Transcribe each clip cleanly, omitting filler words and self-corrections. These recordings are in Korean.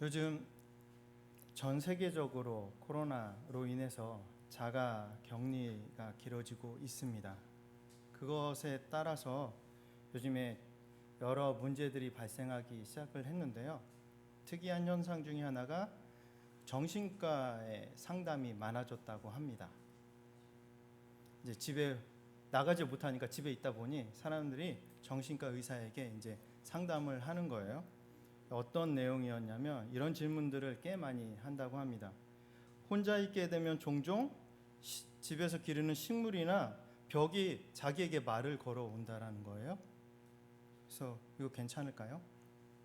요즘 전 세계적으로 코로나로 인해서 자가 격리가 길어지고 있습니다. 그것에 따라서 요즘에 여러 문제들이 발생하기 시작을 했는데요. 특이한 현상 중에 하나가 정신과의 상담이 많아졌다고 합니다. 이제 집에 나가지 못하니까 집에 있다 보니 사람들이 정신과 의사에게 이제 상담을 하는 거예요. 어떤 내용이었냐면 이런 질문들을 꽤 많이 한다고 합니다. 혼자 있게 되면 종종 집에서 기르는 식물이나 벽이 자기에게 말을 걸어온다라는 거예요. 그래서 이거 괜찮을까요?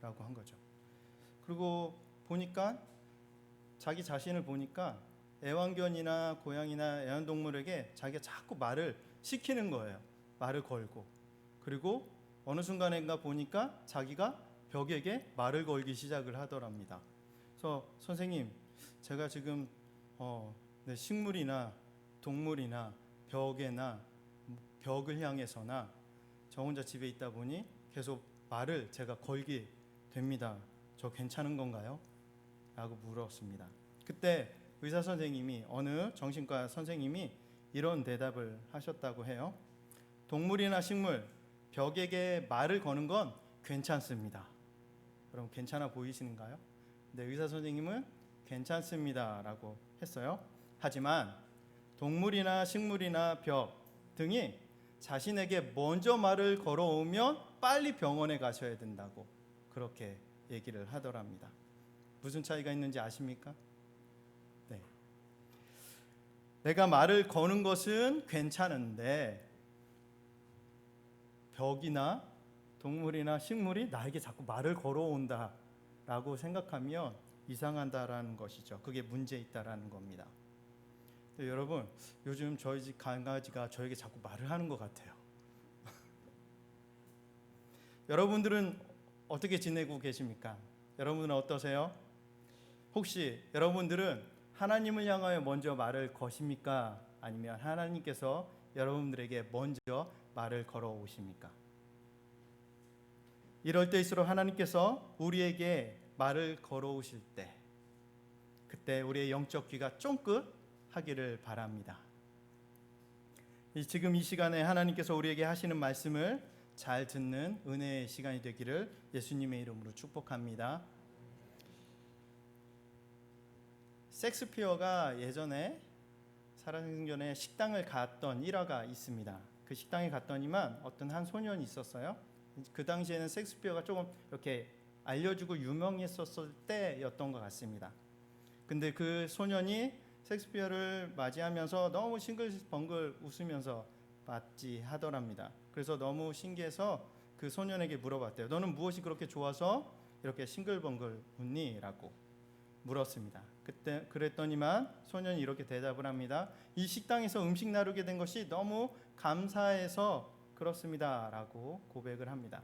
라고 한 거죠. 그리고 보니까 자기 자신을 보니까 애완견이나 고양이나 애완동물에게 자기가 자꾸 말을 시키는 거예요. 말을 걸고. 그리고 어느 순간인가 보니까 자기가 벽에게 말을 걸기 시작을 하더랍니다. 그래서 선생님, 제가 지금 식물이나 동물이나 벽에나 벽을 향해서나 저 혼자 집에 있다 보니 계속 말을 제가 걸게 됩니다. 저 괜찮은 건가요? 라고 물었습니다. 그때 의사 선생님이, 어느 정신과 선생님이 이런 대답을 하셨다고 해요. 동물이나 식물, 벽에게 말을 거는 건 괜찮습니다. 그럼 괜찮아 보이시는가요? 네, 의사 선생님은 괜찮습니다 라고 했어요. 하지만 동물이나 식물이나 벽 등이 자신에게 먼저 말을 걸어오면 빨리 병원에 가셔야 된다고 그렇게 얘기를 하더랍니다. 무슨 차이가 있는지 아십니까? 네. 내가 말을 거는 것은 괜찮은데 벽이나 동물이나 식물이 나에게 자꾸 말을 걸어온다 라고 생각하면 이상하다라는 것이죠. 그게 문제 있다라는 겁니다. 여러분, 요즘 저희 집 강아지가 저에게 자꾸 말을 하는 것 같아요. 여러분들은 어떻게 지내고 계십니까? 여러분은 어떠세요? 혹시 여러분들은 하나님을 향하여 먼저 말을 거십니까? 아니면 하나님께서 여러분들에게 먼저 말을 걸어오십니까? 이럴 때일수록 하나님께서 우리에게 말을 걸어오실 때, 그때 우리의 영적 귀가 쫑긋하기를 바랍니다. 지금 이 시간에 하나님께서 우리에게 하시는 말씀을 잘 듣는 은혜의 시간이 되기를 예수님의 이름으로 축복합니다. 셰익스피어가 예전에 살아생전에 식당을 갔던 일화가 있습니다. 그 식당에 갔더니만 어떤 한 소년이 있었어요. 그 당시에는 셰익스피어가 조금 이렇게 알려주고 유명했었을 때였던 것 같습니다. 근데 그 소년이 셰익스피어를 맞이하면서 너무 싱글벙글 웃으면서 맞이하더랍니다. 그래서 너무 신기해서 그 소년에게 물어봤대요. 너는 무엇이 그렇게 좋아서 이렇게 싱글벙글 웃니? 라고 물었습니다. 그랬더니만 소년이 이렇게 대답을 합니다. 이 식당에서 음식 나누게 된 것이 너무 감사해서 그렇습니다 라고 고백을 합니다.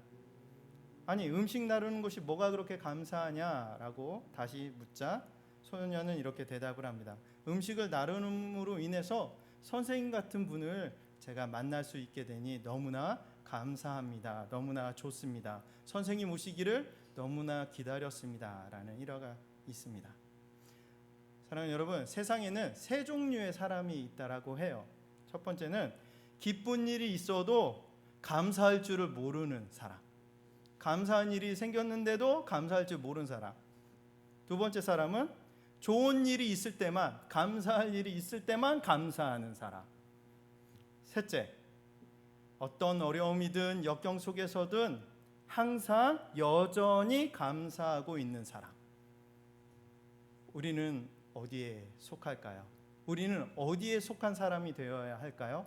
아니, 음식 나누는 것이 뭐가 그렇게 감사하냐라고 다시 묻자 소년은 이렇게 대답을 합니다. 음식을 나눔으로 인해서 선생님 같은 분을 제가 만날 수 있게 되니 너무나 감사합니다. 너무나 좋습니다. 선생님 오시기를 너무나 기다렸습니다 라는 일화가 있습니다. 사랑하는 여러분, 세상에는 세 종류의 사람이 있다라고 해요. 첫 번째는 기쁜 일이 있어도 감사할 줄을 모르는 사람, 감사한 일이 생겼는데도 감사할 줄 모르는 사람. 두 번째 사람은 좋은 일이 있을 때만, 감사할 일이 있을 때만 감사하는 사람. 셋째, 어떤 어려움이든 역경 속에서든 항상 여전히 감사하고 있는 사람. 우리는 어디에 속할까요? 우리는 어디에 속한 사람이 되어야 할까요?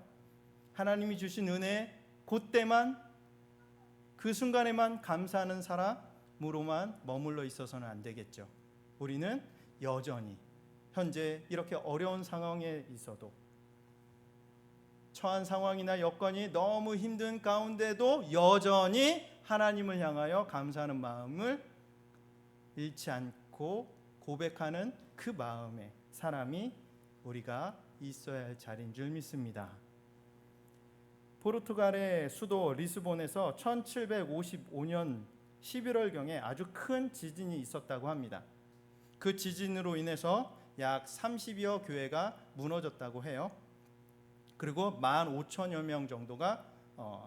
하나님이 주신 은혜 그때만, 그 순간에만 감사하는 사람으로만 머물러 있어서는 안 되겠죠. 우리는 여전히 현재 이렇게 어려운 상황에 있어도, 처한 상황이나 여건이 너무 힘든 가운데도 여전히 하나님을 향하여 감사하는 마음을 잃지 않고 고백하는 그 마음의 사람이 우리가 있어야 할 자리인 줄 믿습니다. 포르투갈의 수도 리스본에서 1755년 11월경에 아주 큰 지진이 있었다고 합니다. 그 지진으로 인해서 약 30여 교회가 무너졌다고 해요. 그리고 15,000여 명 정도가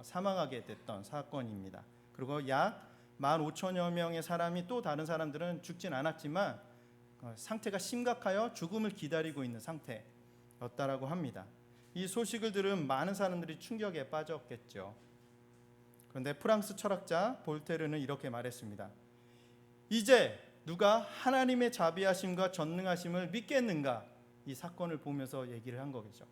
사망하게 됐던 사건입니다. 그리고 약 15,000여 명의 사람이, 또 다른 사람들은 죽진 않았지만 상태가 심각하여 죽음을 기다리고 있는 상태였다라고 합니다. 이 소식을 들은 많은 사람들이 충격에 빠졌겠죠. 그런데 프랑스 철학자 볼테르는 이렇게 말했습니다. 이제 누가 하나님의 자비하심과 전능하심을 믿겠는가? 이 사건을 보면서 얘기를 한 거겠죠.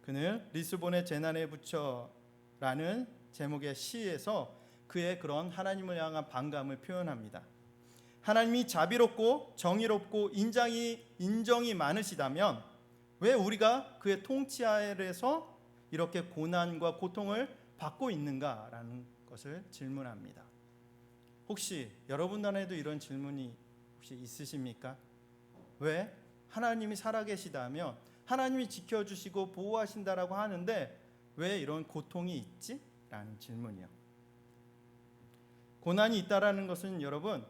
그는 리스본의 재난의 부처라는 제목의 시에서 그의 그런 하나님을 향한 반감을 표현합니다. 하나님이 자비롭고 정의롭고 인정이 많으시다면 왜 우리가 그의 통치 아래에서 이렇게 고난과 고통을 받고 있는가라는 것을 질문합니다. 혹시 여러분 안에도 이런 질문이 혹시 있으십니까? 왜 하나님이 살아계시다면, 하나님이 지켜주시고 보호하신다라고 하는데 왜 이런 고통이 있지? 라는 질문이요. 고난이 있다라는 것은 여러분,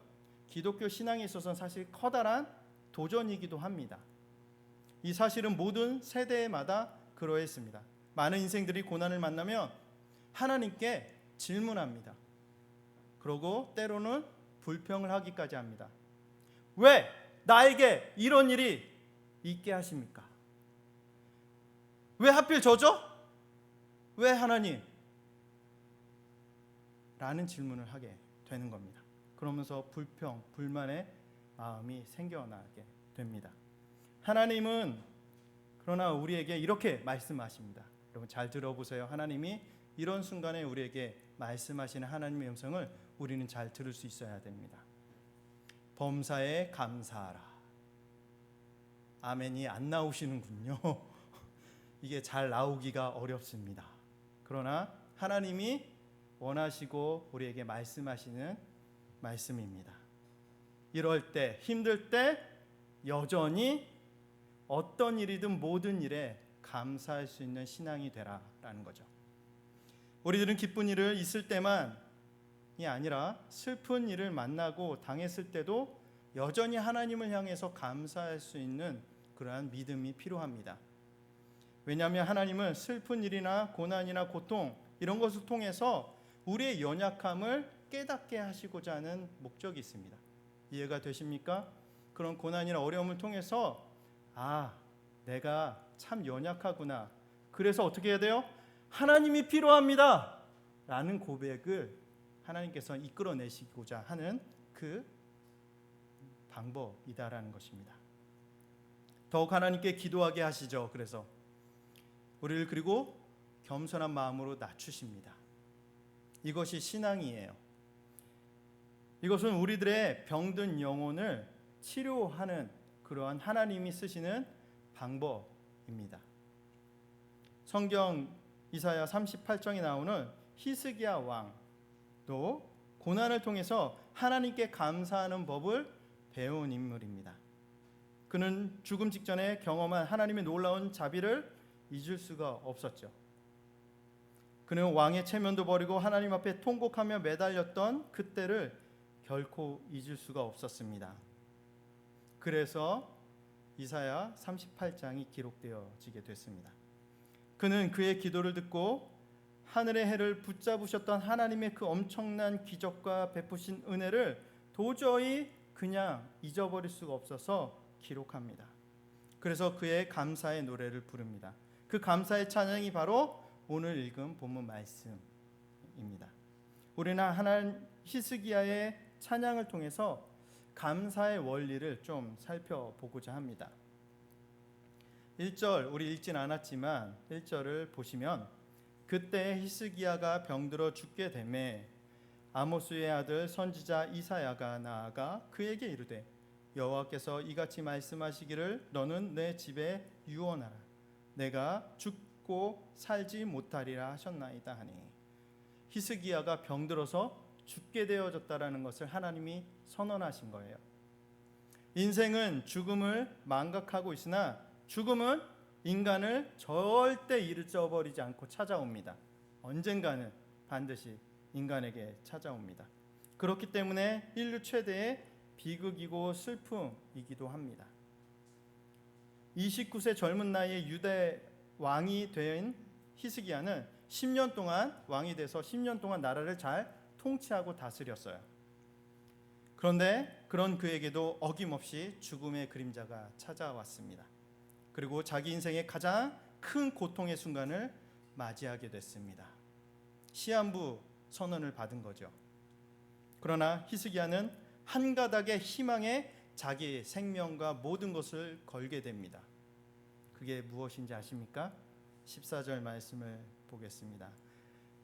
기독교 신앙에 있어서는 사실 커다란 도전이기도 합니다. 이 사실은 모든 세대마다 그러했습니다. 많은 인생들이 고난을 만나면 하나님께 질문합니다. 그러고 때로는 불평을 하기까지 합니다. 왜 나에게 이런 일이 있게 하십니까? 왜 하필 저죠? 왜 하나님? 라는 질문을 하게 되는 겁니다. 그러면서 불평, 불만의 마음이 생겨나게 됩니다. 하나님은 그러나 우리에게 이렇게 말씀하십니다. 여러분 잘 들어보세요. 하나님이 이런 순간에 우리에게 말씀하시는 하나님의 음성을 우리는 잘 들을 수 있어야 됩니다. 범사에 감사하라. 아멘이 안 나오시는군요. 이게 잘 나오기가 어렵습니다. 그러나 하나님이 원하시고 우리에게 말씀하시는 말씀입니다. 이럴 때, 힘들 때 여전히 어떤 일이든 모든 일에 감사할 수 있는 신앙이 되라라는 거죠. 우리들은 기쁜 일을 있을 때만이 아니라 슬픈 일을 만나고 당했을 때도 여전히 하나님을 향해서 감사할 수 있는 그러한 믿음이 필요합니다. 왜냐하면 하나님은 슬픈 일이나 고난이나 고통 이런 것을 통해서 우리의 연약함을 깨닫게 하시고자 하는 목적이 있습니다. 이해가 되십니까? 그런 고난이나 어려움을 통해서 내가 참 연약하구나. 그래서 어떻게 해야 돼요? 하나님이 필요합니다 라는 고백을 하나님께서 이끌어내시고자 하는 그 방법이다라는 것입니다. 더욱 하나님께 기도하게 하시죠. 그래서 우리를 그리고 겸손한 마음으로 낮추십니다. 이것이 신앙이에요. 이것은 우리들의 병든 영혼을 치료하는 그러한 하나님이 쓰시는 방법입니다. 성경 이사야 38장에 나오는 히스기야 왕도 고난을 통해서 하나님께 감사하는 법을 배운 인물입니다. 그는 죽음 직전에 경험한 하나님의 놀라운 자비를 잊을 수가 없었죠. 그는 왕의 체면도 버리고 하나님 앞에 통곡하며 매달렸던 그때를 결코 잊을 수가 없었습니다. 그래서 이사야 38장이 기록되어지게 됐습니다. 그는 그의 기도를 듣고 하늘의 해를 붙잡으셨던 하나님의 그 엄청난 기적과 베푸신 은혜를 도저히 그냥 잊어버릴 수가 없어서 기록합니다. 그래서 그의 감사의 노래를 부릅니다. 그 감사의 찬양이 바로 오늘 읽은 본문 말씀입니다. 우리는 하나님 히스기야의 찬양을 통해서 감사의 원리를 좀 살펴보고자 합니다. 1절 우리 읽진 않았지만 1절을 보시면 그때 히스기야가 병들어 죽게 되매 아모스의 아들 선지자 이사야가 나아가 그에게 이르되 여호와께서 이같이 말씀하시기를 너는 내 집에 유언하라 내가 죽고 살지 못하리라 하셨나이다 하니 히스기야가 병들어서 죽게 되어졌다라는 것을 하나님이 선언하신 거예요. 인생은 죽음을 망각하고 있으나 죽음은 인간을 절대 잊어버리지 않고 찾아옵니다. 언젠가는 반드시 인간에게 찾아옵니다. 그렇기 때문에 인류 최대의 비극이고 슬픔이기도 합니다. 29세 젊은 나이에 유대 왕이 된 히스기야는 10년 동안 왕이 돼서 10년 동안 나라를 잘 통치하고 다스렸어요. 그런데 그런 그에게도 어김없이 죽음의 그림자가 찾아왔습니다. 그리고 자기 인생의 가장 큰 고통의 순간을 맞이하게 됐습니다. 시한부 선언을 받은 거죠. 그러나 히스기야는 한 가닥의 희망에 자기 생명과 모든 것을 걸게 됩니다. 그게 무엇인지 아십니까? 14절 말씀을 보겠습니다.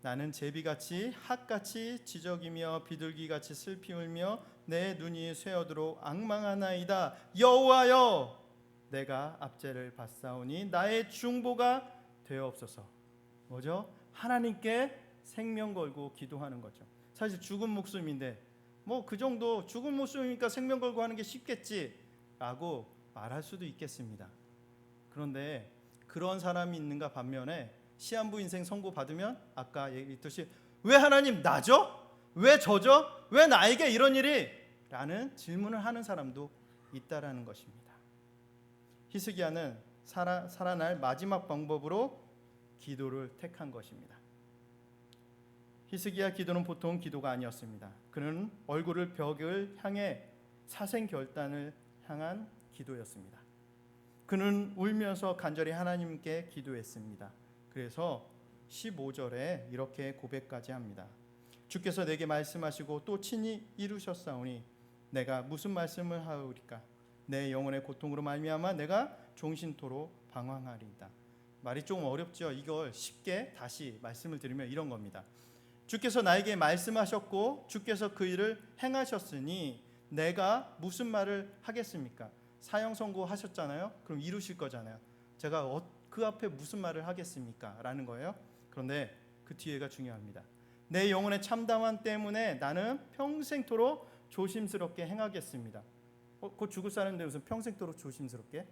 나는 제비같이 핫같이 지저귀며 비둘기같이 슬피 울며 내 눈이 쇠어도록 앙망하나이다. 여호와여, 내가 압제를 받사오니 나의 중보가 되옵소서. 뭐죠? 하나님께 생명 걸고 기도하는 거죠. 사실 죽은 목숨인데 뭐 그 정도 죽은 목숨이니까 생명 걸고 하는 게 쉽겠지라고 말할 수도 있겠습니다. 그런데 그런 사람이 있는가 반면에 시한부 인생 선고 받으면 아까 얘기했듯이 왜 하나님 나죠? 왜 저죠? 왜 나에게 이런 일이? 라는 질문을 하는 사람도 있다라는 것입니다. 히스기야는 살아날 마지막 방법으로 기도를 택한 것입니다. 히스기야 기도는 보통 기도가 아니었습니다. 그는 얼굴을 벽을 향해 사생결단을 향한 기도였습니다. 그는 울면서 간절히 하나님께 기도했습니다. 그래서 15절에 이렇게 고백까지 합니다. 주께서 내게 말씀하시고 또 친히 이루셨사오니 내가 무슨 말씀을 하오리까? 내 영혼의 고통으로 말미암아 내가 종신토로 방황하리이다. 말이 좀 어렵죠. 이걸 쉽게 다시 말씀을 드리면 이런 겁니다. 주께서 나에게 말씀하셨고 주께서 그 일을 행하셨으니 내가 무슨 말을 하겠습니까? 사형 선고하셨잖아요. 그럼 이루실 거잖아요. 제가 그 앞에 무슨 말을 하겠습니까? 라는 거예요. 그런데 그 뒤에가 중요합니다. 내 영혼의 참담함 때문에 나는 평생토록 조심스럽게 행하겠습니다. 곧 죽을 사람인데 무슨 평생토록 조심스럽게?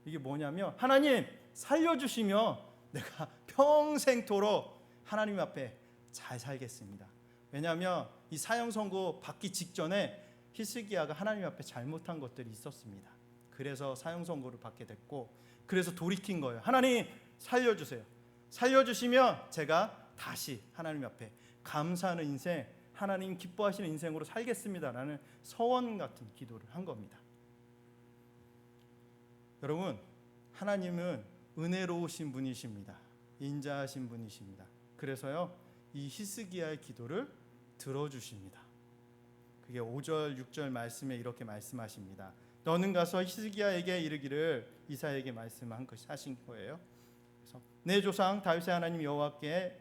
이게 뭐냐면 하나님 살려주시며 내가 평생토록 하나님 앞에 잘 살겠습니다. 왜냐하면 이 사형 선고 받기 직전에 히스기야가 하나님 앞에 잘못한 것들이 있었습니다. 그래서 사형 선고를 받게 됐고 그래서 돌이킨 거예요. 하나님 살려주세요. 살려주시면 제가 다시 하나님 앞에 감사하는 인생, 하나님 기뻐하시는 인생으로 살겠습니다라는 서원 같은 기도를 한 겁니다. 여러분, 하나님은 은혜로우신 분이십니다. 인자하신 분이십니다. 그래서요, 이 히스기야의 기도를 들어주십니다. 그게 5절, 6절 말씀에 이렇게 말씀하십니다. 너는 가서 히스기야에게 이르기를 이사야에게 말씀한 것이 하신 거예요. 그래서 내 조상 다윗의 하나님 여호와께서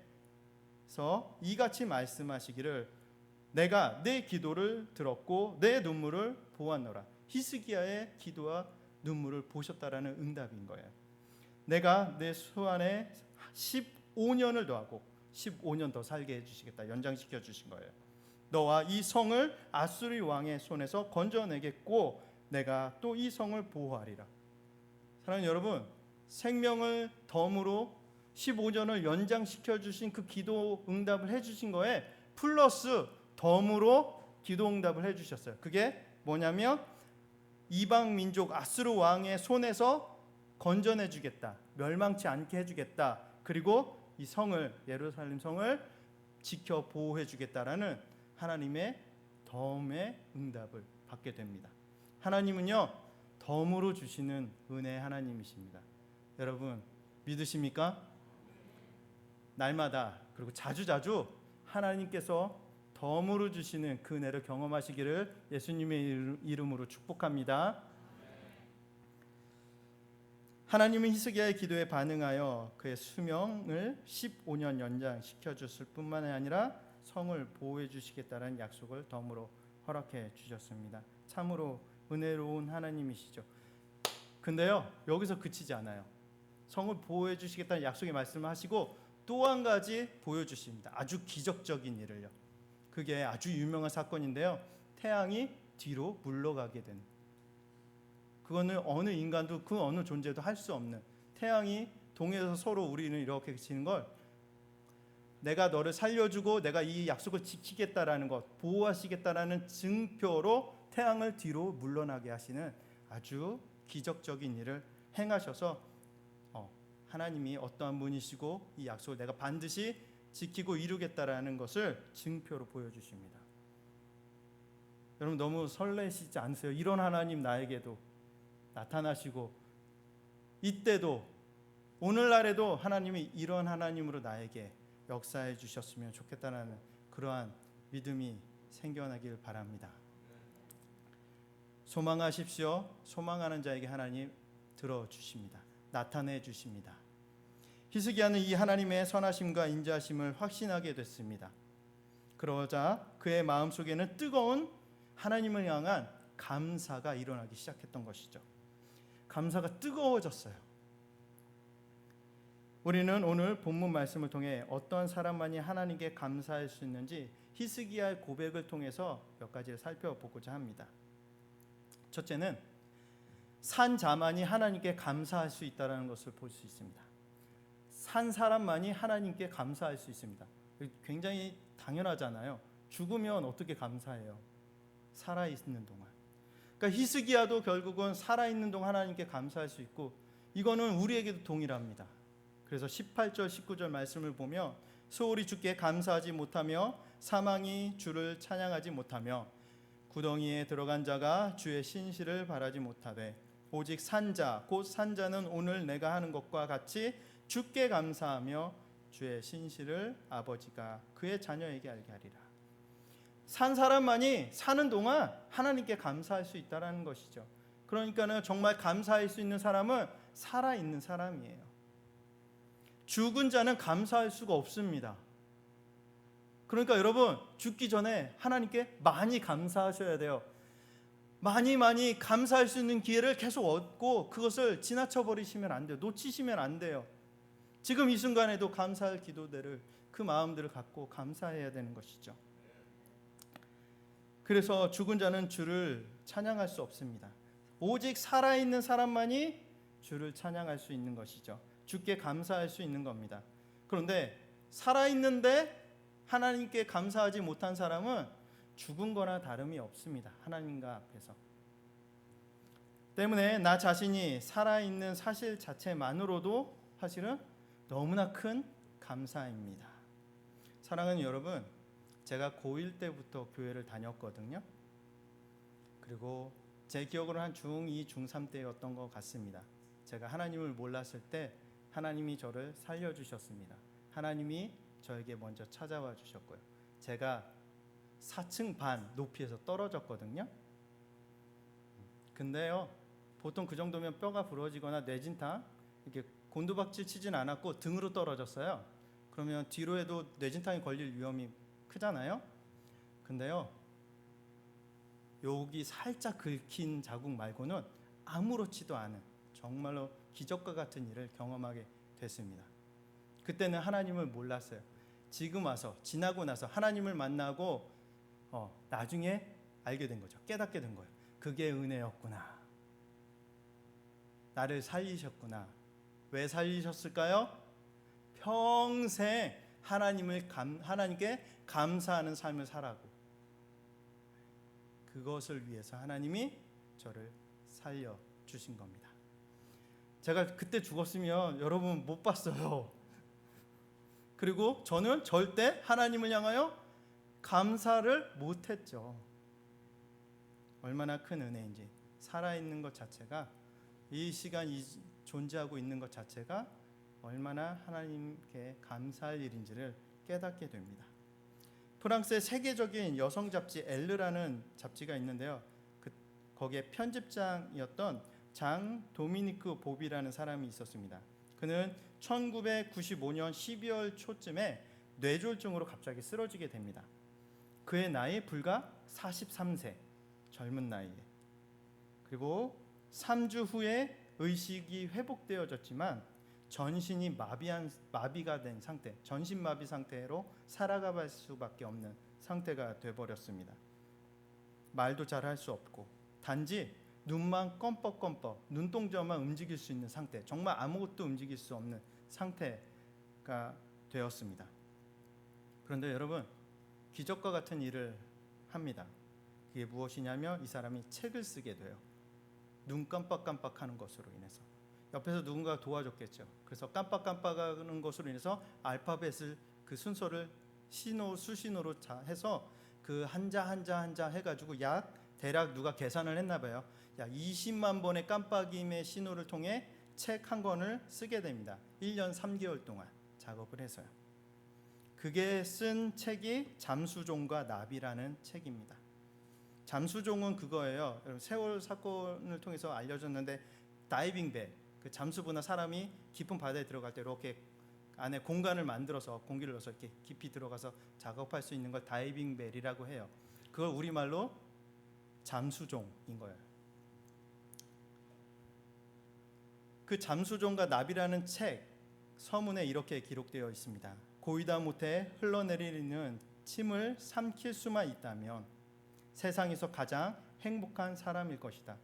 이같이 말씀하시기를 내가 내 기도를 들었고 내 눈물을 보았노라. 히스기야의 기도와 눈물을 보셨다라는 응답인 거예요. 내가 내 수안에 15년을 더하고 15년 더 살게 해주시겠다. 연장시켜 주신 거예요. 너와 이 성을 아수리 왕의 손에서 건져내겠고 내가 또 이 성을 보호하리라. 사랑하는 여러분, 생명을 덤으로 15년을 연장시켜 주신 그 기도 응답을 해주신 거에 플러스 덤으로 기도 응답을 해주셨어요. 그게 뭐냐면 이방 민족 아수르 왕의 손에서 건져내주겠다. 멸망치 않게 해주겠다. 그리고 이 성을, 예루살렘 성을 지켜 보호해주겠다라는 하나님의 덤의 응답을 받게 됩니다. 하나님은요, 덤으로 주시는 은혜의 하나님이십니다. 여러분 믿으십니까? 날마다 그리고 자주자주 하나님께서 덤으로 주시는 그 은혜를 경험하시기를 예수님의 이름으로 축복합니다. 하나님은 히스기야의 기도에 반응하여 그의 수명을 15년 연장시켜 줬을 뿐만 아니라 성을 보호해 주시겠다는 약속을 덤으로 허락해 주셨습니다. 참으로 은혜로운 하나님이시죠. 근데요, 여기서 그치지 않아요. 성을 보호해 주시겠다는 약속의 말씀을 하시고 또 한 가지 보여주십니다. 아주 기적적인 일을요. 그게 아주 유명한 사건인데요. 태양이 뒤로 물러가게 된, 그거는 어느 인간도 그 어느 존재도 할 수 없는, 태양이 동해에서 서로 우리는 이렇게 지는 걸 내가 너를 살려주고 내가 이 약속을 지키겠다라는 것, 보호하시겠다라는 증표로 태양을 뒤로 물러나게 하시는 아주 기적적인 일을 행하셔서 하나님이 어떠한 분이시고 이 약속을 내가 반드시 지키고 이루겠다라는 것을 증표로 보여주십니다. 여러분 너무 설레시지 않으세요? 이런 하나님 나에게도 나타나시고 이때도 오늘날에도 하나님이 이런 하나님으로 나에게 역사해 주셨으면 좋겠다는 그러한 믿음이 생겨나길 바랍니다. 소망하십시오. 소망하는 자에게 하나님 들어주십니다. 나타내 주십니다. 히스기야는 이 하나님의 선하심과 인자하심을 확신하게 됐습니다. 그러자 그의 마음속에는 뜨거운 하나님을 향한 감사가 일어나기 시작했던 것이죠. 감사가 뜨거워졌어요. 우리는 오늘 본문 말씀을 통해 어떤 사람만이 하나님께 감사할 수 있는지 히스기야의 고백을 통해서 몇 가지를 살펴보고자 합니다. 첫째는 산 자만이 하나님께 감사할 수 있다는 것을 볼 수 있습니다. 산 사람만이 하나님께 감사할 수 있습니다. 굉장히 당연하잖아요. 죽으면 어떻게 감사해요? 살아있는 동안. 그러니까 히스기야도 결국은 살아있는 동안 하나님께 감사할 수 있고 이거는 우리에게도 동일합니다. 그래서 18절 19절 말씀을 보면 소홀히 주께 감사하지 못하며 사망이 주를 찬양하지 못하며 구덩이에 들어간 자가 주의 신실을 바라지 못하되 오직 산자 곧 산자는 오늘 내가 하는 것과 같이 주께 감사하며 주의 신실을 아버지가 그의 자녀에게 알게 하리라. 산 사람만이 사는 동안 하나님께 감사할 수 있다는 것이죠. 그러니까는 정말 감사할 수 있는 사람은 살아있는 사람이에요. 죽은 자는 감사할 수가 없습니다. 그러니까 여러분 죽기 전에 하나님께 많이 감사하셔야 돼요. 많이 감사할 수 있는 기회를 계속 얻고 그것을 지나쳐 버리시면 안 돼요. 놓치시면 안 돼요. 지금 이 순간에도 감사할 기도들을 그 마음들을 갖고 감사해야 되는 것이죠. 그래서 죽은 자는 주를 찬양할 수 없습니다. 오직 살아있는 사람만이 주를 찬양할 수 있는 것이죠. 주께 감사할 수 있는 겁니다. 그런데 살아있는데 하나님께 감사하지 못한 사람은 죽은 거나 다름이 없습니다. 하나님과 앞에서. 때문에 나 자신이 살아있는 사실 자체만으로도 사실은 너무나 큰 감사입니다. 사랑하는 여러분, 제가 고1 때부터 교회를 다녔거든요. 그리고 제 기억으로는 한 중2, 중3 때였던 것 같습니다. 제가 하나님을 몰랐을 때 하나님이 저를 살려주셨습니다. 하나님이 저에게 먼저 찾아와 주셨고요. 제가 4층 반 높이에서 떨어졌거든요. 근데요, 보통 그 정도면 뼈가 부러지거나 뇌진탕, 이렇게 곤두박질 치진 않았고 등으로 떨어졌어요. 그러면 뒤로 해도 뇌진탕이 걸릴 위험이 크잖아요. 근데요, 여기 살짝 긁힌 자국 말고는 아무렇지도 않은 정말로 기적과 같은 일을 경험하게 됐습니다. 그때는 하나님을 몰랐어요. 지금 와서 지나고 나서 하나님을 만나고 나중에 알게 된 거죠. 깨닫게 된 거예요. 그게 은혜였구나. 나를 살리셨구나. 왜 살리셨을까요? 평생 하나님께 감사하는 삶을 살라고. 그것을 위해서 하나님이 저를 살려주신 겁니다. 제가 그때 죽었으면 여러분 못 봤어요. 그리고 저는 절대 하나님을 향하여 감사를 못했죠. 얼마나 큰 은혜인지. 살아있는 것 자체가, 이 시간 존재하고 있는 것 자체가 얼마나 하나님께 감사할 일인지를 깨닫게 됩니다. 프랑스의 세계적인 여성 잡지 엘르라는 잡지가 있는데요. 거기에 편집장이었던 장 도미니크 보비라는 사람이 있었습니다. 그는 1995년 12월 초쯤에 뇌졸중으로 갑자기 쓰러지게 됩니다. 그의 나이 불과 43세, 젊은 나이에. 그리고 3주 후에 의식이 회복되어졌지만 전신이 마비가 된 상태, 전신마비 상태로 살아갈 수밖에 없는 상태가 돼버렸습니다. 말도 잘 할 수 없고 단지 눈만 껌뻑껌뻑, 눈동자만 움직일 수 있는 상태, 정말 아무것도 움직일 수 없는 상태가 되었습니다. 그런데 여러분, 기적과 같은 일을 합니다. 그게 무엇이냐면 이 사람이 책을 쓰게 돼요. 눈 깜빡깜빡하는 것으로 인해서. 옆에서 누군가 도와줬겠죠. 그래서 깜빡깜빡하는 것으로 인해서 알파벳을 그 순서를 수신호로 해서 그 한자 해가지고 대략 누가 계산을 했나 봐요. 약 20만 번의 깜빡임의 신호를 통해 책 한 권을 쓰게 됩니다. 1년 3개월 동안 작업을 해서요. 그게 쓴 책이 잠수종과 나비라는 책입니다. 잠수종은 그거예요. 세월 사건을 통해서 알려졌는데 다이빙벨, 그 잠수부나 사람이 깊은 바다에 들어갈 때 이렇게 안에 공간을 만들어서 공기를 넣어서 이렇게 깊이 들어가서 작업할 수 있는 걸 다이빙벨이라고 해요. 그걸 우리말로 잠수종인 거예요. 그 잠수종과 나비라는 책 서문에 이렇게 기록되어 있습니다. 고이다 못해 흘러내리는 침을 삼킬 수만 있다면 세상에서 가장 행복한 사람일 것이다.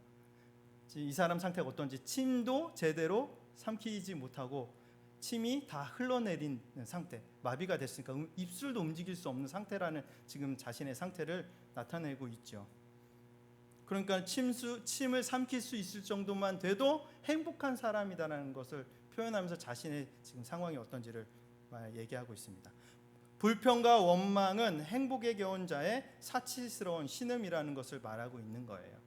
이 사람 상태가 어떤지, 침도 제대로 삼키지 못하고 침이 다 흘러내린 상태, 마비가 됐으니까 입술도 움직일 수 없는 상태라는 지금 자신의 상태를 나타내고 있죠. 그러니까 침을 삼킬 수 있을 정도만 돼도 행복한 사람이다라는 것을 표현하면서 자신의 지금 상황이 어떤지를 얘기하고 있습니다. 불평과 원망은 행복에 겨운 자의 사치스러운 신음이라는 것을 말하고 있는 거예요.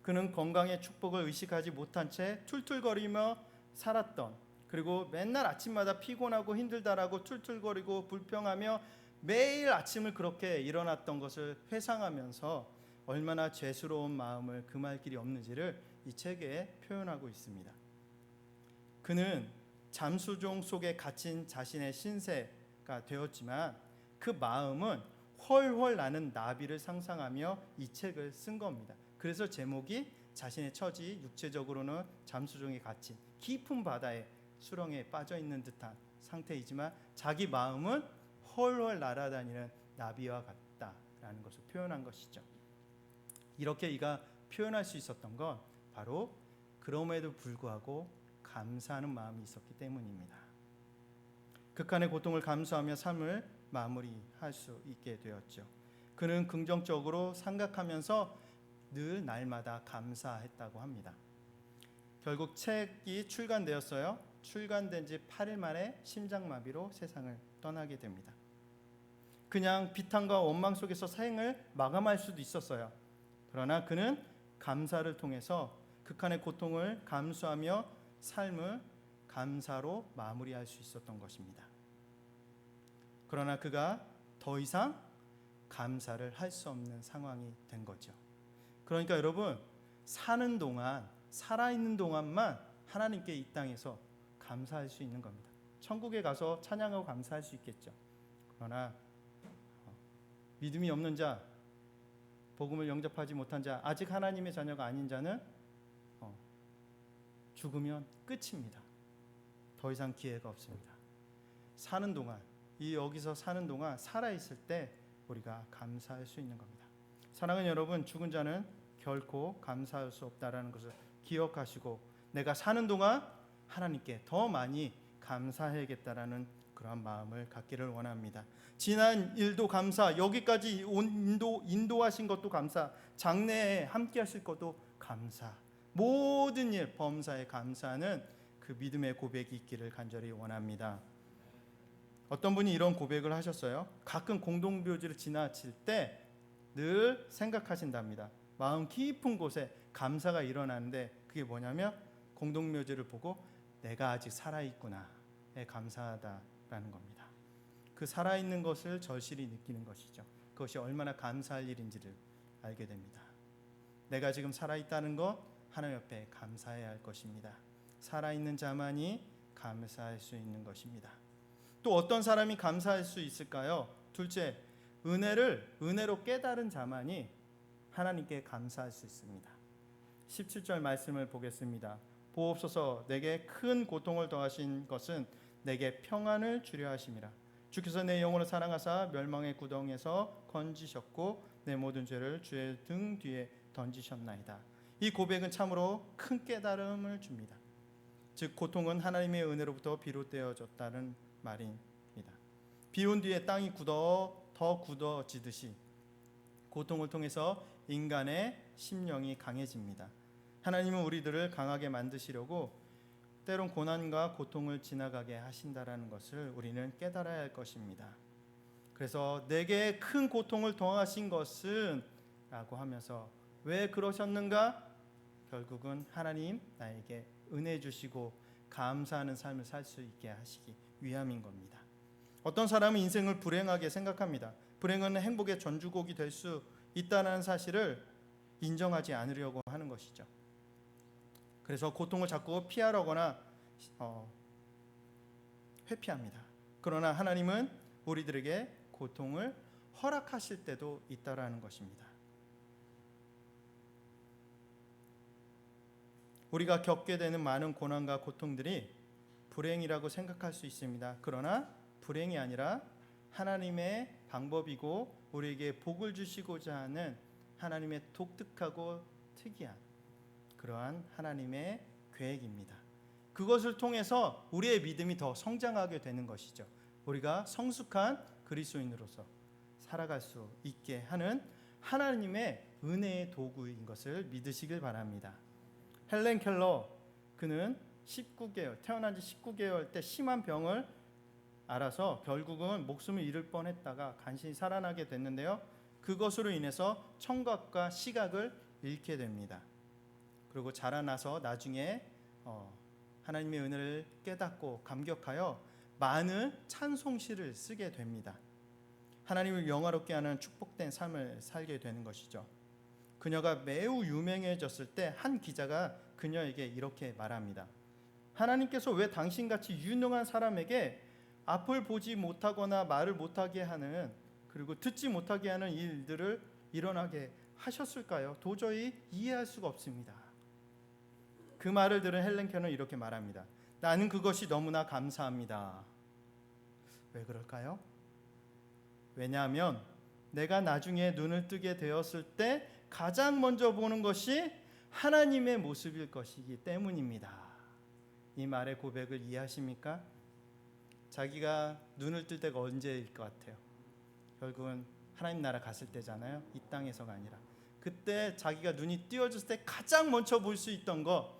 그는 건강의 축복을 의식하지 못한 채 툴툴거리며 살았던, 그리고 맨날 아침마다 피곤하고 힘들다라고 툴툴거리고 불평하며 매일 아침을 그렇게 일어났던 것을 회상하면서 얼마나 죄스러운 마음을 금할 길이 없는지를 이 책에 표현하고 있습니다. 그는 잠수종 속에 갇힌 자신의 신세가 되었지만 그 마음은 훨훨 나는 나비를 상상하며 이 책을 쓴 겁니다. 그래서 제목이 자신의 처지, 육체적으로는 잠수종에 갇힌 깊은 바다의 수렁에 빠져 있는 듯한 상태이지만 자기 마음은 훨훨 날아다니는 나비와 같다라는 것을 표현한 것이죠. 이렇게 이가 표현할 수 있었던 건 바로 그럼에도 불구하고 감사하는 마음이 있었기 때문입니다. 극한의 고통을 감수하며 삶을 마무리할 수 있게 되었죠. 그는 긍정적으로 생각하면서 늘 날마다 감사했다고 합니다. 결국 책이 출간되었어요. 출간된 지 8일 만에 심장마비로 세상을 떠나게 됩니다. 그냥 비탄과 원망 속에서 생을 마감할 수도 있었어요. 그러나 그는 감사를 통해서 극한의 고통을 감수하며 삶을 감사로 마무리할 수 있었던 것입니다. 그러나 그가 더 이상 감사를 할 수 없는 상황이 된 거죠. 그러니까 여러분, 사는 동안, 살아있는 동안만 하나님께 이 땅에서 감사할 수 있는 겁니다. 천국에 가서 찬양하고 감사할 수 있겠죠. 그러나 믿음이 없는 자, 복음을 영접하지 못한 자, 아직 하나님의 자녀가 아닌 자는 죽으면 끝입니다. 더 이상 기회가 없습니다. 사는 동안, 여기서 사는 동안 살아있을 때 우리가 감사할 수 있는 겁니다. 사랑하는 여러분, 죽은 자는 결코 감사할 수 없다라는 것을 기억하시고 내가 사는 동안 하나님께 더 많이 감사해야겠다라는 그런 마음을 갖기를 원합니다. 지난 일도 감사, 여기까지 인도하신 것도 감사, 장래에 함께 하실 것도 감사, 모든 일 범사에 감사하는 그 믿음의 고백이 있기를 간절히 원합니다. 어떤 분이 이런 고백을 하셨어요. 가끔 공동묘지를 지나칠 때 늘 생각하신답니다. 마음 깊은 곳에 감사가 일어나는데 그게 뭐냐면 공동묘지를 보고 내가 아직 살아있구나에 감사하다라는 겁니다. 그 살아있는 것을 절실히 느끼는 것이죠. 그것이 얼마나 감사할 일인지를 알게 됩니다. 내가 지금 살아있다는 것 하나님 옆에 감사해야 할 것입니다. 살아있는 자만이 감사할 수 있는 것입니다. 또 어떤 사람이 감사할 수 있을까요? 둘째, 은혜로 깨달은 자만이 하나님께 감사할 수 있습니다. 17절 말씀을 보겠습니다. 보옵소서, 내게 큰 고통을 더하신 것은 내게 평안을 주려 하심이라. 주께서 내 영혼을 사랑하사 멸망의 구덩이에서 건지셨고 내 모든 죄를 주의 등 뒤에 던지셨나이다. 이 고백은 참으로 큰 깨달음을 줍니다. 즉 고통은 하나님의 은혜로부터 비롯되어졌다는 말입니다. 비온 뒤에 땅이 더 굳어지듯이 고통을 통해서 인간의 심령이 강해집니다. 하나님은 우리들을 강하게 만드시려고 때론 고난과 고통을 지나가게 하신다라는 것을 우리는 깨달아야 할 것입니다. 그래서 내게 큰 고통을 더하신 것은 라고 하면서 왜 그러셨는가? 결국은 하나님 나에게 은혜 주시고 감사하는 삶을 살 수 있게 하시기 위함인 겁니다. 어떤 사람은 인생을 불행하게 생각합니다. 불행은 행복의 전주곡이 될 수 있다는 사실을 인정하지 않으려고 하는 것이죠. 그래서 고통을 자꾸 피하려거나 회피합니다. 그러나 하나님은 우리들에게 고통을 허락하실 때도 있다라는 것입니다. 우리가 겪게 되는 많은 고난과 고통들이 불행이라고 생각할 수 있습니다. 그러나 불행이 아니라 하나님의 방법이고 우리에게 복을 주시고자 하는 하나님의 독특하고 특이한 그러한 하나님의 계획입니다. 그것을 통해서 우리의 믿음이 더 성장하게 되는 것이죠. 우리가 성숙한 그리스도인으로서 살아갈 수 있게 하는 하나님의 은혜의 도구인 것을 믿으시길 바랍니다. 헬렌 켈러, 그는 19개월, 태어난 지 19개월 때 심한 병을 알아서 결국은 목숨을 잃을 뻔했다가 간신히 살아나게 됐는데요. 그것으로 인해서 청각과 시각을 잃게 됩니다. 그리고 자라나서 나중에 하나님의 은혜를 깨닫고 감격하여 많은 찬송시를 쓰게 됩니다. 하나님을 영화롭게 하는 축복된 삶을 살게 되는 것이죠. 그녀가 매우 유명해졌을 때 한 기자가 그녀에게 이렇게 말합니다. 하나님께서 왜 당신같이 유능한 사람에게 앞을 보지 못하거나 말을 못하게 하는 그리고 듣지 못하게 하는 일들을 일어나게 하셨을까요? 도저히 이해할 수가 없습니다. 그 말을 들은 헬렌 켈러는 이렇게 말합니다. 나는 그것이 너무나 감사합니다. 왜 그럴까요? 왜냐하면 내가 나중에 눈을 뜨게 되었을 때 가장 먼저 보는 것이 하나님의 모습일 것이기 때문입니다. 이 말의 고백을 이해하십니까? 자기가 눈을 뜰 때가 언제일 것 같아요? 결국은 하나님 나라 갔을 때잖아요. 이 땅에서가 아니라. 그때 자기가 눈이 띄어졌을 때 가장 먼저 볼 수 있던 거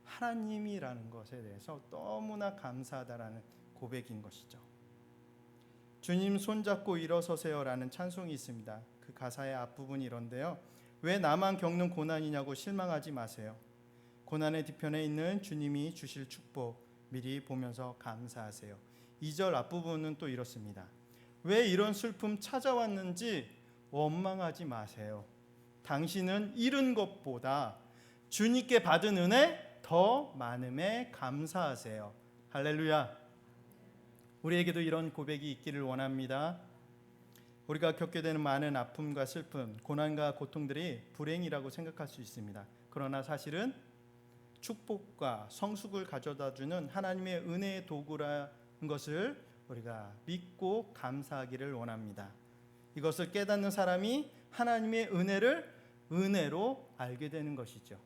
하나님이라는 것에 대해서 너무나 감사하다라는 고백인 것이죠. 주님 손잡고 일어서세요라는 찬송이 있습니다. 그 가사의 앞부분이 이런데요. 왜 나만 겪는 고난이냐고 실망하지 마세요. 고난의 뒤편에 있는 주님이 주실 축복 미리 보면서 감사하세요. 2절 앞부분은 또 이렇습니다. 왜 이런 슬픔 찾아왔는지 원망하지 마세요. 당신은 잃은 것보다 주님께 받은 은혜 더 많음에 감사하세요. 할렐루야. 우리에게도 이런 고백이 있기를 원합니다. 우리가 겪게 되는 많은 아픔과 슬픔, 고난과 고통들이 불행이라고 생각할 수 있습니다. 그러나 사실은 축복과 성숙을 가져다주는 하나님의 은혜의 도구라는 것을 우리가 믿고 감사하기를 원합니다. 이것을 깨닫는 사람이 하나님의 은혜를 은혜로 알게 되는 것이죠.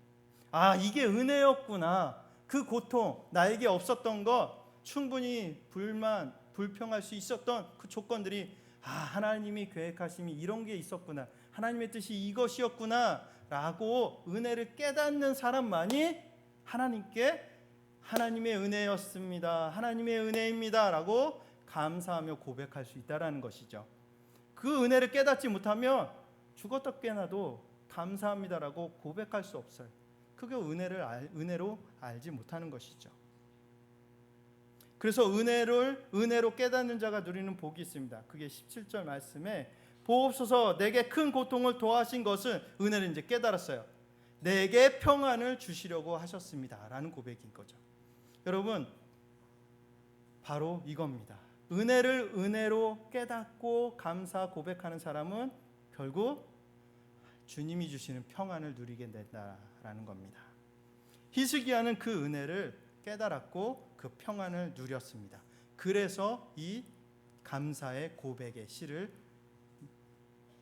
아, 이게 은혜였구나. 그 고통, 나에게 없었던 것, 충분히 불평할 수 있었던 그 조건들이 하나님이 계획하심이 이런 게 있었구나. 하나님의 뜻이 이것이었구나 라고 은혜를 깨닫는 사람만이 하나님께 하나님의 은혜였습니다. 하나님의 은혜입니다 라고 감사하며 고백할 수 있다는 것이죠. 그 은혜를 깨닫지 못하면 죽었다 깨나도 감사합니다라고 고백할 수 없어요. 그게 은혜로 알지 못하는 것이죠. 그래서 은혜로 깨닫는 자가 누리는 복이 있습니다. 그게 17절 말씀에 보옵소서 내게 큰 고통을 도하신 것은 은혜를 이제 깨달았어요. 내게 평안을 주시려고 하셨습니다 라는 고백인 거죠. 여러분 바로 이겁니다. 은혜를 은혜로 깨닫고 감사 고백하는 사람은 결국 주님이 주시는 평안을 누리게 된다라는 겁니다. 히스기야는 그 은혜를 깨달았고 그 평안을 누렸습니다. 그래서 이 감사의 고백의 시를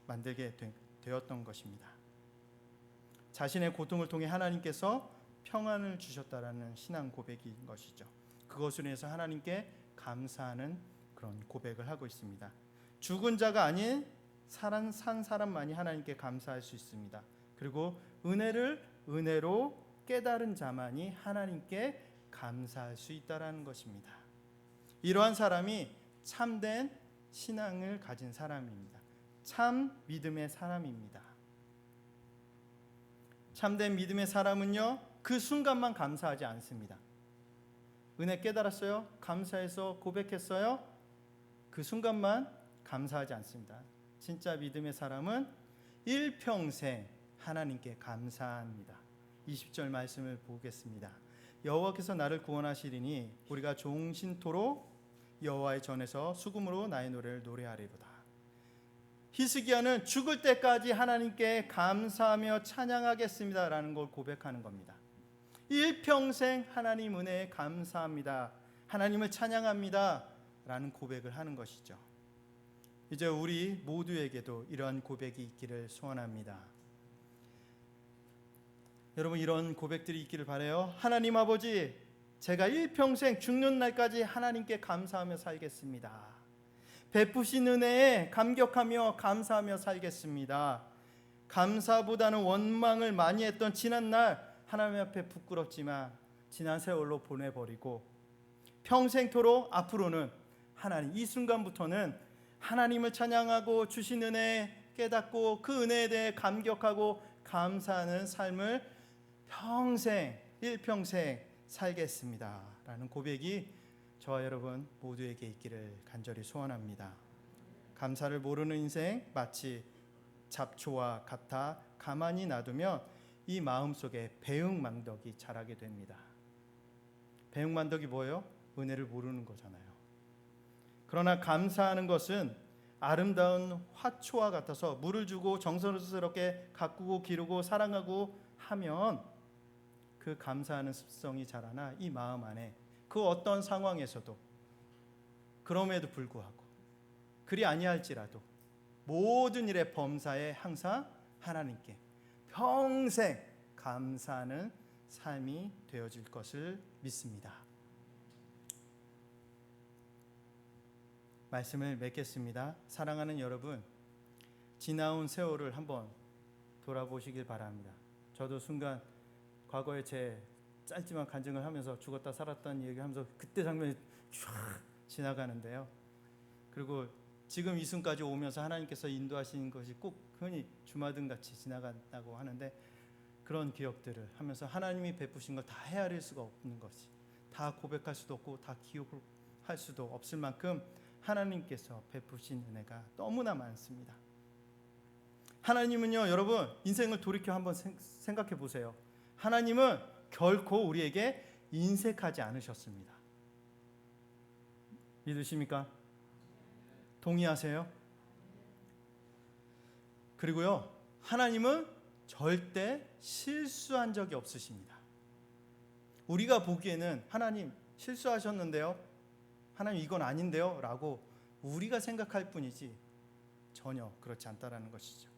만들게 되었던 것입니다. 자신의 고통을 통해 하나님께서 평안을 주셨다라는 신앙 고백인 것이죠. 그것으로 인해서 하나님께 감사하는 그런 고백을 하고 있습니다. 죽은 자가 아닌 산 사람만이 하나님께 감사할 수 있습니다. 그리고 은혜를 은혜로 깨달은 자만이 하나님께 감사할 수 있다라는 것입니다. 이러한 사람이 참된 신앙을 가진 사람입니다. 참 믿음의 사람입니다. 참된 믿음의 사람은요, 그 순간만 감사하지 않습니다. 은혜 깨달았어요? 감사해서 고백했어요? 그 순간만 감사하지 않습니다. 진짜 믿음의 사람은 일평생 하나님께 감사합니다. 20절 말씀을 보겠습니다. 여호와께서 나를 구원하시리니 우리가 종신토록 여호와의 전에서 수금으로 나의 노래를 노래하리로다. 히스기야는 죽을 때까지 하나님께 감사하며 찬양하겠습니다 라는 걸 고백하는 겁니다. 일평생 하나님 은혜에 감사합니다, 하나님을 찬양합니다 라는 고백을 하는 것이죠. 이제 우리 모두에게도 이러한 고백이 있기를 소원합니다. 여러분, 이런 고백들이 있기를 바라요. 하나님 아버지, 제가 일평생 죽는 날까지 하나님께 감사하며 살겠습니다. 베푸신 은혜에 감격하며 감사하며 살겠습니다. 감사보다는 원망을 많이 했던 지난날 하나님 앞에 부끄럽지만 지난 세월로 보내버리고 평생토록 앞으로는 하나님, 이 순간부터는 하나님을 찬양하고 주신 은혜 깨닫고 그 은혜에 대해 감격하고 감사하는 삶을 평생, 일평생 살겠습니다 라는 고백이 저와 여러분 모두에게 있기를 간절히 소원합니다. 감사를 모르는 인생 마치 잡초와 같아 가만히 놔두면 이 마음속에 배응망덕이 자라게 됩니다. 배응망덕이 뭐예요? 은혜를 모르는 거잖아요. 그러나 감사하는 것은 아름다운 화초와 같아서 물을 주고 정성스럽게 가꾸고 기르고 사랑하고 하면 그 감사하는 습성이 자라나 이 마음 안에 그 어떤 상황에서도 그럼에도 불구하고 그리 아니할지라도 모든 일의 범사에 항상 하나님께 평생 감사하는 삶이 되어질 것을 믿습니다. 말씀을 맺겠습니다. 사랑하는 여러분, 지나온 세월을 한번 돌아보시길 바랍니다. 저도 순간 과거에 제 짧지만 간증을 하면서 죽었다 살았다는 얘기하면서 그때 장면이 쫙 지나가는데요. 그리고 지금 이 순간까지 오면서 하나님께서 인도하시는 것이 꼭 흔히 주마등같이 지나간다고 하는데, 그런 기억들을 하면서 하나님이 베푸신 걸 다 헤아릴 수가 없는 것이, 다 고백할 수도 없고 다 기억할 수도 없을 만큼 하나님께서 베푸신 은혜가 너무나 많습니다. 하나님은요, 여러분 인생을 돌이켜 한번 생각해 보세요. 하나님은 결코 우리에게 인색하지 않으셨습니다. 믿으십니까? 동의하세요? 그리고요, 하나님은 절대 실수한 적이 없으십니다. 우리가 보기에는 하나님 실수하셨는데요, 하나님 이건 아닌데요 라고 우리가 생각할 뿐이지 전혀 그렇지 않다라는 것이죠.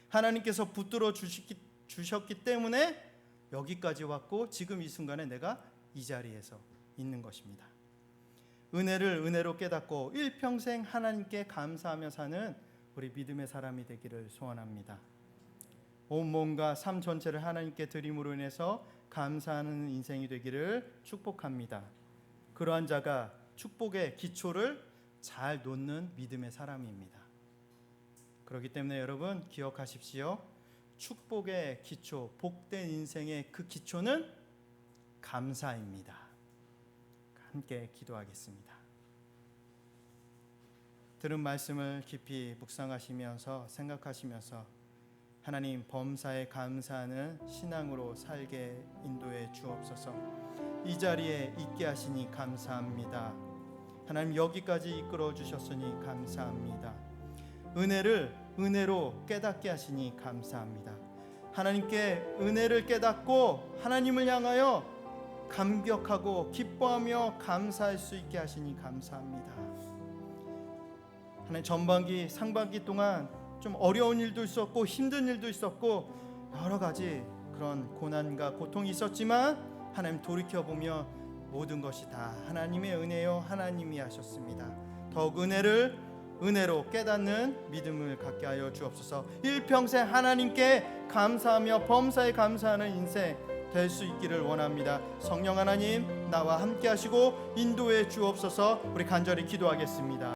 하나님께서 붙들어 주셨기 때문에 여기까지 왔고 지금 이 순간에 내가 이 자리에서 있는 것입니다. 은혜를 은혜로 깨닫고 일평생 하나님께 감사하며 사는 우리 믿음의 사람이 되기를 소원합니다. 온몸과 삶 전체를 하나님께 드림으로 인해서 감사하는 인생이 되기를 축복합니다. 그러한 자가 축복의 기초를 잘 놓는 믿음의 사람입니다. 그렇기 때문에 여러분 기억하십시오. 축복의 기초, 복된 인생의 그 기초는 감사입니다. 함께 기도하겠습니다. 들은 말씀을 깊이 묵상하시면서 생각하시면서 하나님, 범사에 감사하는 신앙으로 살게 인도해 주옵소서. 이 자리에 있게 하시니 감사합니다. 하나님, 여기까지 이끌어 주셨으니 감사합니다. 은혜를 은혜로 깨닫게 하시니 감사합니다. 하나님께 은혜를 깨닫고 하나님을 향하여 감격하고 기뻐하며 감사할 수 있게 하시니 감사합니다. 하나님, 전반기 상반기 동안 좀 어려운 일도 있었고 힘든 일도 있었고 여러 가지 그런 고난과 고통이 있었지만 하나님 돌이켜보며 모든 것이 다 하나님의 은혜요 하나님이 하셨습니다. 더욱 은혜를 은혜로 깨닫는 믿음을 갖게 하여 주옵소서. 일평생 하나님께 감사하며 범사에 감사하는 인생 될 수 있기를 원합니다. 성령 하나님 나와 함께 하시고 인도해 주옵소서. 우리 간절히 기도하겠습니다.